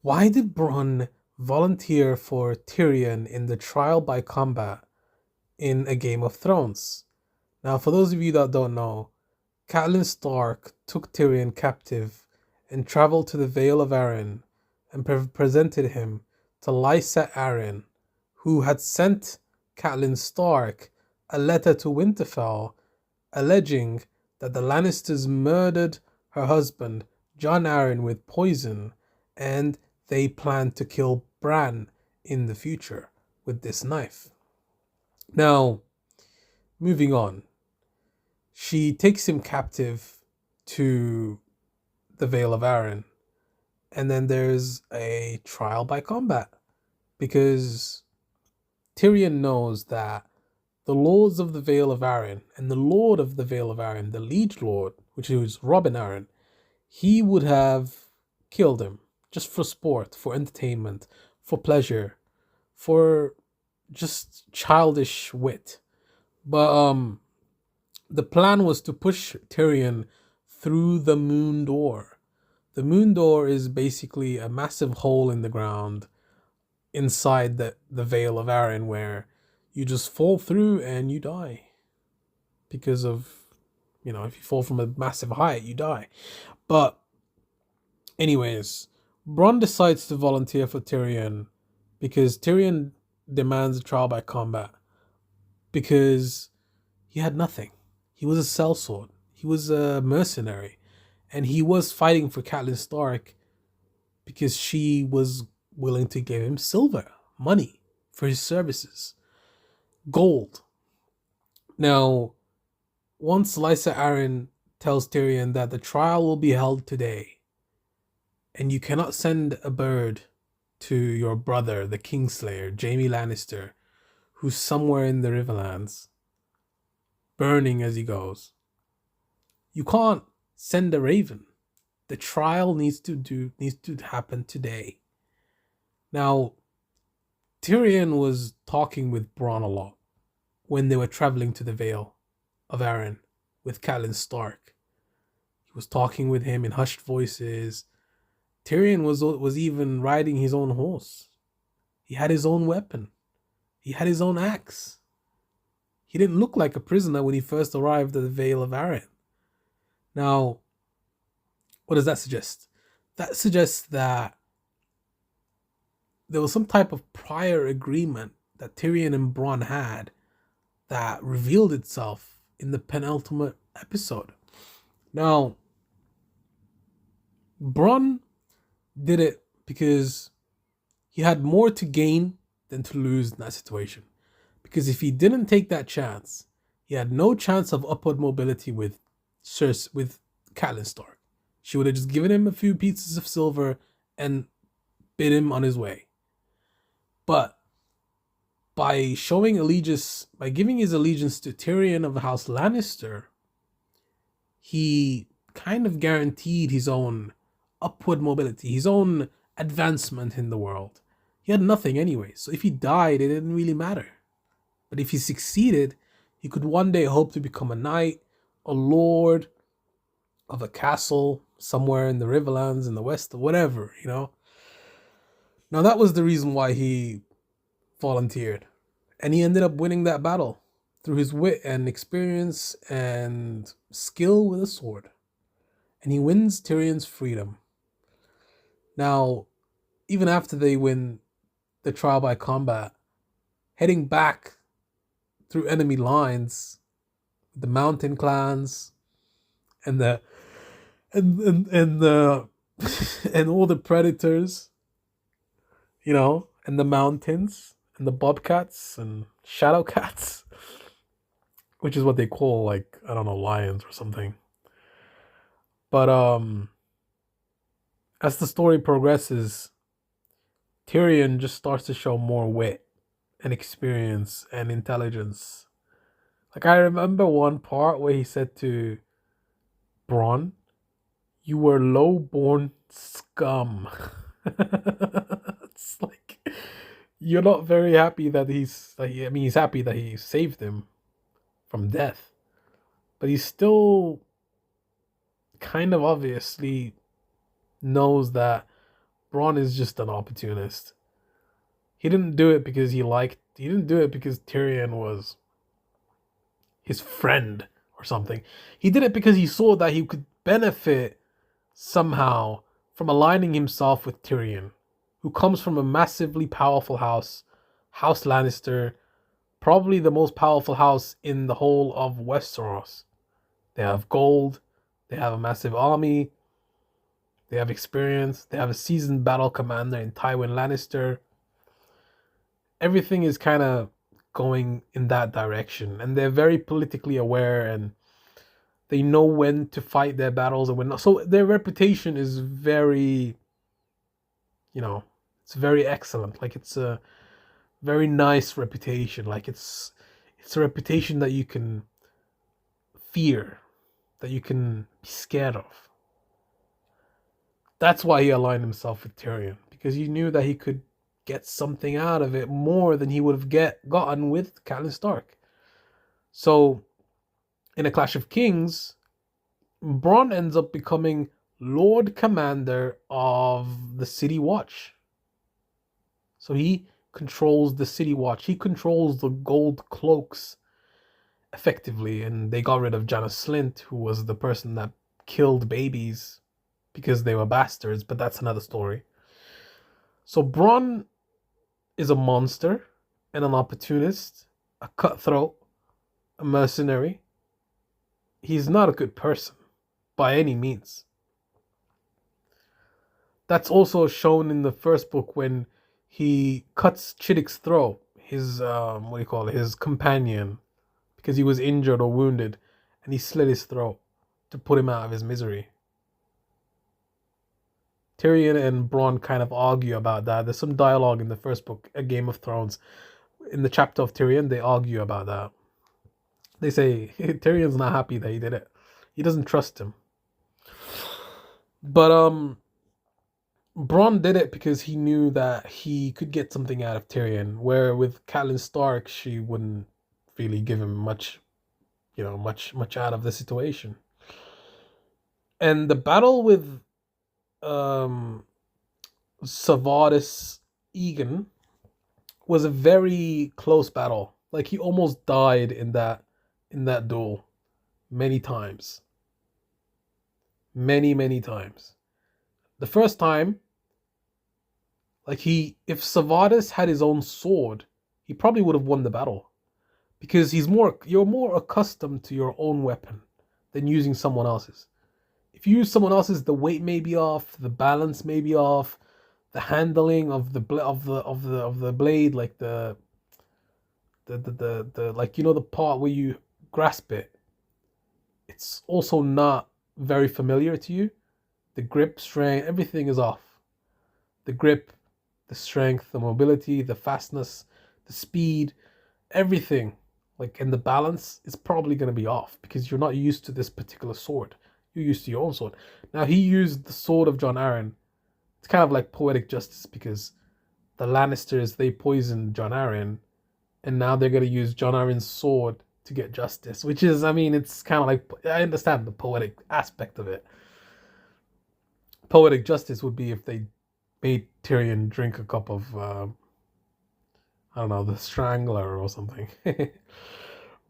Why did Bronn volunteer for Tyrion in the trial by combat in A Game of Thrones? Now, for those of you that don't know, Catelyn Stark took Tyrion captive and traveled to the Vale of Arryn and presented him to Lysa Arryn, who had sent Catelyn Stark a letter to Winterfell alleging that the Lannisters murdered her husband, Jon Arryn, with poison, and they planned to kill Bran in the future with this knife. Now, moving on, she takes him captive to the Vale of Arryn, and then there's a trial by combat because Tyrion knows that the lords of the Vale of Arryn and the lord of the Vale of Arryn, the liege lord, which is Robin Arryn, he would have killed him just for sport, for entertainment, for pleasure, for just childish wit. But the plan was to push Tyrion through the moon door. The moon door is basically a massive hole in the ground inside the Vale of Arryn where you just fall through and you die. Because of, if you fall from a massive height, you die. But, anyways, Bronn decides to volunteer for Tyrion because Tyrion demands a trial by combat because he had nothing. He was a sellsword. He was a mercenary. And he was fighting for Catelyn Stark because she was willing to give him silver, money for his services, gold. Now, once Lysa Arryn tells Tyrion that the trial will be held today, and you cannot send a bird to your brother, the Kingslayer, Jaime Lannister, who's somewhere in the Riverlands, burning as he goes. You can't send a raven. The trial needs to happen today. Now, Tyrion was talking with Bronn a lot when they were traveling to the Vale of Arryn with Catelyn Stark. He was talking with him in hushed voices. Tyrion was even riding his own horse. He had his own weapon. He had his own axe. He didn't look like a prisoner when he first arrived at the Vale of Arryn. Now, what does that suggest? That suggests that there was some type of prior agreement that Tyrion and Bronn had that revealed itself in the penultimate episode. Now, Bronn did it because he had more to gain than to lose in that situation. Because if he didn't take that chance, he had no chance of upward mobility with Catelyn Stark. She would have just given him a few pieces of silver and bid him on his way. But by giving his allegiance to Tyrion of the House Lannister, he kind of guaranteed his own upward mobility, his own advancement in the world. He had nothing anyway, so if he died, it didn't really matter. But if he succeeded, he could one day hope to become a knight, a lord of a castle somewhere in the Riverlands, in the West, or whatever, Now that was the reason why he volunteered. And he ended up winning that battle through his wit and experience and skill with a sword. And he wins Tyrion's freedom. Now, even after they win the trial by combat, heading back through enemy lines, the mountain clans and the and the and all the predators, and the mountains and the bobcats and shadow cats, which is what they call, I don't know, lions or something. But as the story progresses, Tyrion just starts to show more wit and experience and intelligence. I remember one part where he said to Bronn, "You were low-born scum." It's like, you're not very happy that he's happy that he saved him from death, but he's still kind of obviously knows that Bronn is just an opportunist. He didn't do it because he didn't do it because Tyrion was his friend or something. He did it because he saw that he could benefit somehow from aligning himself with Tyrion, who comes from a massively powerful house, House Lannister, probably the most powerful house in the whole of Westeros. They have gold, they have a massive army, they have experience, they have a seasoned battle commander in Tywin Lannister. Everything is kind of going in that direction, and they're very politically aware, and they know when to fight their battles and when not. So their reputation is very, it's very excellent. Like, it's a very nice reputation. Like, it's a reputation that you can fear, that you can be scared of. That's why he aligned himself with Tyrion, because he knew that he could get something out of it more than he would have gotten with Catelyn Stark. So in A Clash of Kings, Bronn ends up becoming Lord Commander of the City Watch. So he controls the City Watch. He controls the gold cloaks effectively, and they got rid of Janos Slynt, who was the person that killed babies because they were bastards, but that's another story. So Bronn is a monster and an opportunist, a cutthroat, a mercenary. He's not a good person by any means. That's also shown in the first book when he cuts Chiddick's throat, his his companion, because he was injured or wounded, and he slit his throat to put him out of his misery. Tyrion and Bronn kind of argue about that. There's some dialogue in the first book, A Game of Thrones. In the chapter of Tyrion, they argue about that. They say Tyrion's not happy that he did it. He doesn't trust him. But Bronn did it because he knew that he could get something out of Tyrion, where with Catelyn Stark, she wouldn't really give him much out of the situation. And the battle with Savardis Egan was a very close battle. Like, he almost died in that duel many times. Many times. The first time, like, if Savardis had his own sword, he probably would have won the battle, because you're more accustomed to your own weapon than using someone else's. If you use someone else's, the weight may be off, the balance may be off, the handling of the blade, like the like, the part where you grasp it, it's also not very familiar to you. The grip, strength, everything is off. The grip, the strength, the mobility, the fastness, the speed, everything, like, and the balance is probably going to be off because you're not used to this particular sword. You're used to your own sword. Now, he used the sword of Jon Arryn. It's kind of like poetic justice, because the Lannisters, they poisoned Jon Arryn, and now they're going to use Jon Arryn's sword to get justice, which is, I mean, it's kind of like, I understand the poetic aspect of it. Poetic justice would be if they made Tyrion drink a cup of, I don't know, the Strangler or something.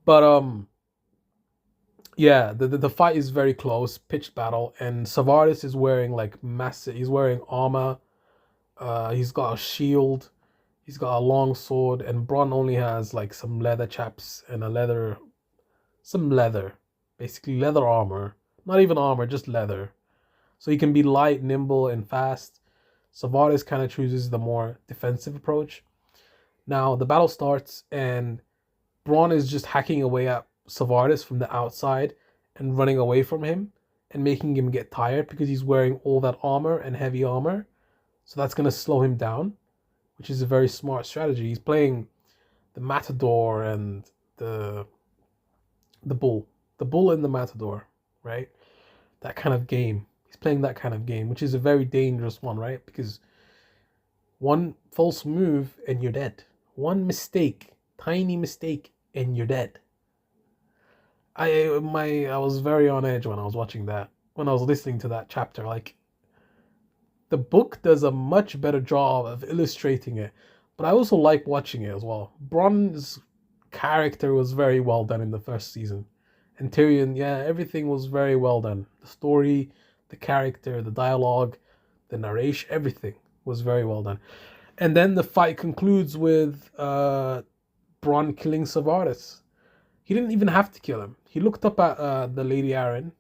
But, yeah, the fight is very close, pitched battle, and Savardis is wearing, like, massive, he's wearing armor, he's got a shield, he's got a long sword, and Bronn only has, like, some leather chaps and some leather, basically leather armor, not even armor, just leather. So he can be light, nimble, and fast. Savardis kind of chooses the more defensive approach. Now, the battle starts, and Bronn is just hacking away at Savardis from the outside and running away from him and making him get tired because he's wearing all that armor and heavy armor. So that's going to slow him down, which is a very smart strategy. He's playing the Matador and the Bull. The Bull and the Matador, right? That kind of game. He's playing that kind of game, which is a very dangerous one, right? Because one false move and you're dead. One mistake, tiny mistake, and you're dead. I was very on edge when I was watching that, when I was listening to that chapter. Like, The book does a much better job of illustrating it, but I also like watching it as well. Bronn's character was very well done in the first season. And Tyrion, yeah, everything was very well done. The story, the character, the dialogue, the narration, everything was very well done. And then the fight concludes with Bronn killing Savaris. He didn't even have to kill him. He looked up at the Lady Aaron,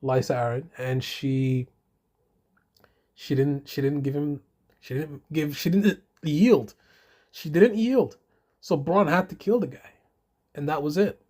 Lysa Aaron, and she didn't give him she didn't yield. She didn't yield. So Bronn had to kill the guy. And that was it.